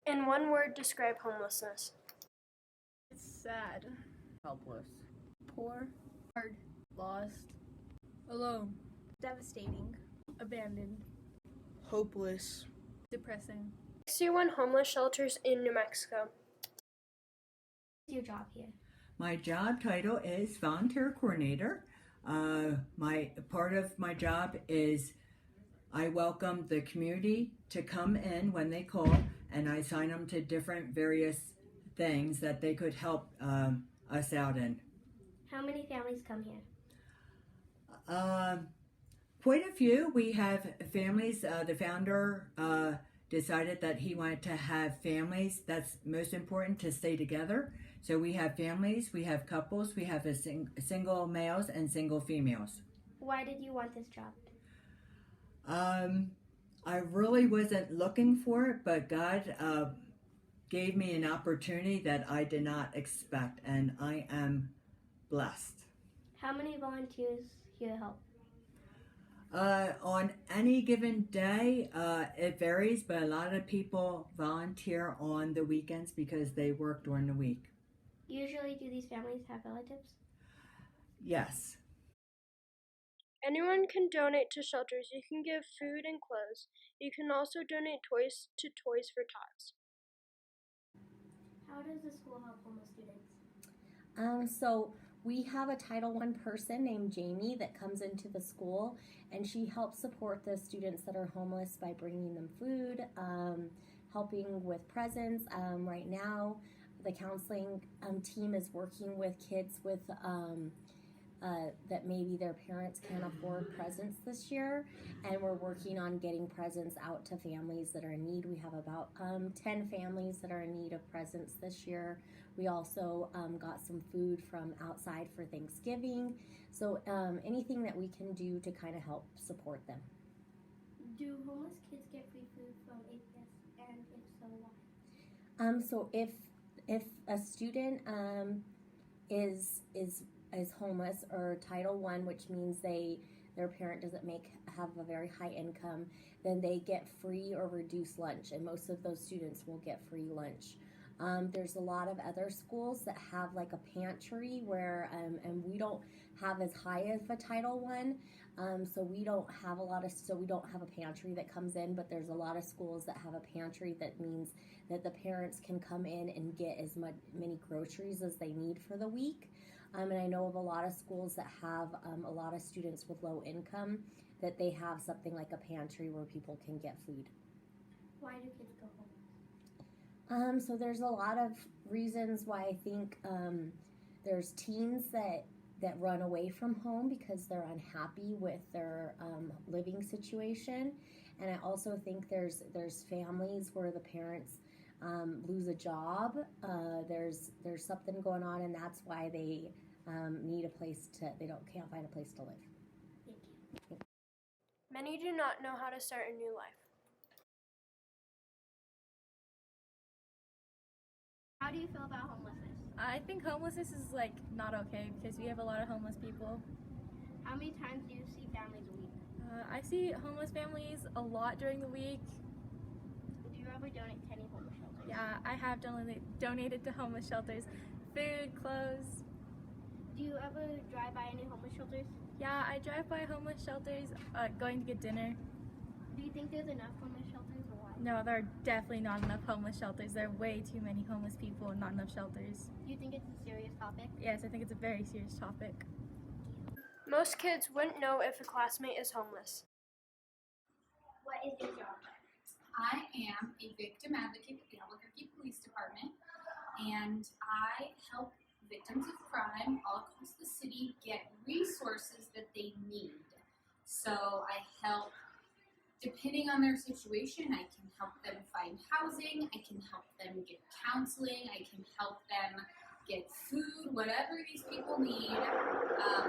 In one word, describe homelessness. It's sad. Helpless. Poor. Hard. Lost. Alone. Devastating. Abandoned. Hopeless. Depressing. 61 homeless shelters in New Mexico. What's your job here? My job title is volunteer coordinator. My part of my job is I welcome the community to come in when they call, and I assign them to different various things that they could help us out in. How many families come here? Quite a few. We have families. The founder decided that he wanted to have families. That's most important, to stay together. So we have families, we have couples, we have single males and single females. Why did you want this job? I really wasn't looking for it, but God gave me an opportunity that I did not expect, and I am blessed. How many volunteers here help? On any given day, it varies, but a lot of people volunteer on the weekends because they work during the week. Usually, do these families have relatives? Yes. Anyone can donate to shelters. You can give food and clothes. You can also donate toys to Toys for Tots. How does the school help homeless students? So we have a Title I person named Jamie that comes into the school, and she helps support the students that are homeless by bringing them food, helping with presents. Right now, the counseling team is working with kids with that maybe their parents can't afford presents this year, and we're working on getting presents out to families that are in need. We have about 10 families that are in need of presents this year. We also got some food from outside for Thanksgiving. So anything that we can do to kind of help support them. Do homeless kids get free food from APS, and if so, why? So if a student is homeless or Title I, which means their parent doesn't have a very high income, then they get free or reduced lunch, and most of those students will get free lunch. There's a lot of other schools that have like a pantry where, and we don't have as high of a Title I, so we don't have a pantry that comes in, but there's a lot of schools that have a pantry that means that the parents can come in and get as many groceries as they need for the week. And I know of a lot of schools that have a lot of students with low income that they have something like a pantry where people can get food. Why do kids go homeless? So there's a lot of reasons why I think there's teens that run away from home because they're unhappy with their living situation, and I also think there's families where the parents lose a job. There's something going on, and that's why they need a place can't find a place to live. Thank you. Many do not know how to start a new life. How do you feel about homelessness? I think homelessness is not okay because we have a lot of homeless people. How many times do you see families a week? I see homeless families a lot during the week. Do you ever donate to any homeless shelters? Yeah, I have donated to homeless shelters, food, clothes. Do you ever drive by any homeless shelters? Yeah, I drive by homeless shelters going to get dinner. Do you think there's enough homeless shelters, or why? No, there are definitely not enough homeless shelters. There are way too many homeless people and not enough shelters. Do you think it's a serious topic? Yes, I think it's a very serious topic. Most kids wouldn't know if a classmate is homeless. What is your job? I am a victim advocate with the Albuquerque Police Department, and I help victims of crime all across the city get resources that they need. So I help, depending on their situation, I can help them find housing, I can help them get counseling, I can help them get food, whatever these people need.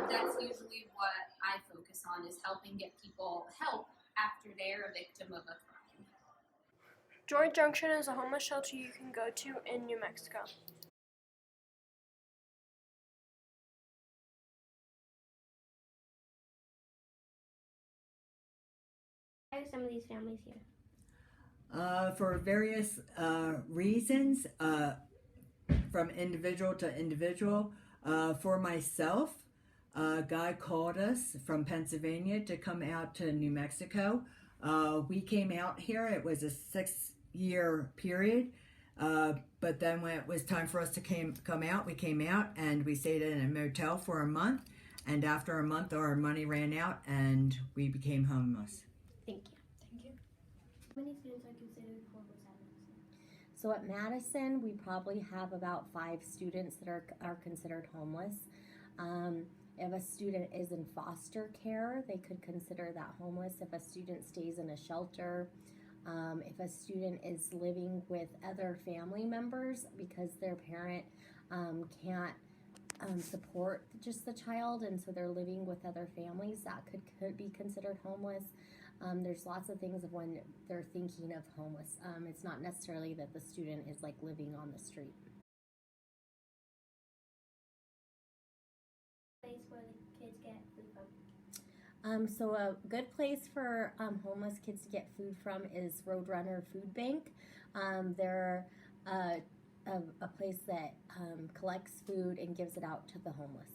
That's usually what I focus on, is helping get people help after they're a victim of a crime. Junction is a homeless shelter you can go to in New Mexico. Why are some of these families here? for various reasons, from individual to individual. For myself, a guy called us from Pennsylvania to come out to New Mexico. We came out here. It was a 6-year period. But then when it was time for us to come out, we came out and we stayed in a motel for a month. And after a month, our money ran out and we became homeless. Thank you. Thank you. How many students are considered homeless at Madison? So at Madison, we probably have about 5 students that are considered homeless. If a student is in foster care, they could consider that homeless. If a student stays in a shelter, if a student is living with other family members because their parent can't support just the child, and so they're living with other families, that could be considered homeless. There's lots of things of when they're thinking of homeless. It's not necessarily that the student is like living on the street. Place where the kids get food from? So a good place for homeless kids to get food from is Roadrunner Food Bank. They're a place that collects food and gives it out to the homeless.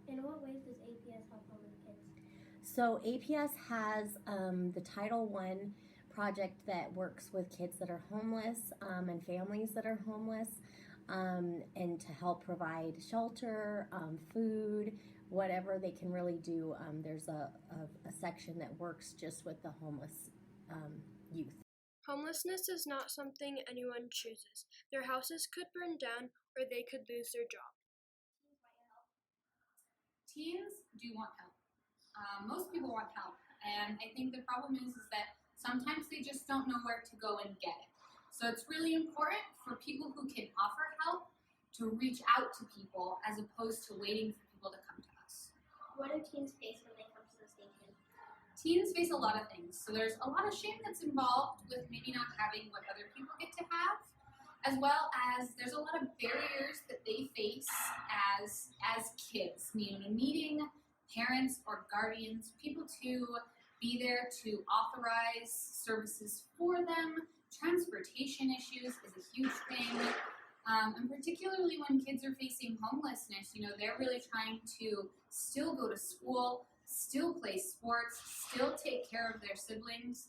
In what ways does APS help homeless kids? So APS has the Title I project that works with kids that are homeless and families that are homeless, and to help provide shelter, food, whatever they can really do. There's a section that works just with the homeless youth. Homelessness is not something anyone chooses. Their houses could burn down or they could lose their job. Teens do want help. Most people want help, and I think the problem is that sometimes they just don't know where to go and get it. So it's really important for people who can offer help to reach out to people as opposed to waiting for people to come to us. What do teens face when they come to the station? Teens face a lot of things. So there's a lot of shame that's involved with maybe not having what other people get to have, as well as there's a lot of barriers that they face as kids, needing parents or guardians, people to be there to authorize services for them. Transportation issues is a huge thing. And particularly when kids are facing homelessness, they're really trying to still go to school, still play sports, still take care of their siblings.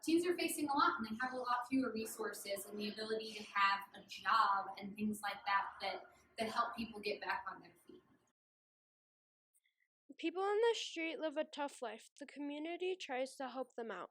Teens are facing a lot, and they have a lot fewer resources and the ability to have a job and things like that help people get back on their feet. People on the street live a tough life. The community tries to help them out.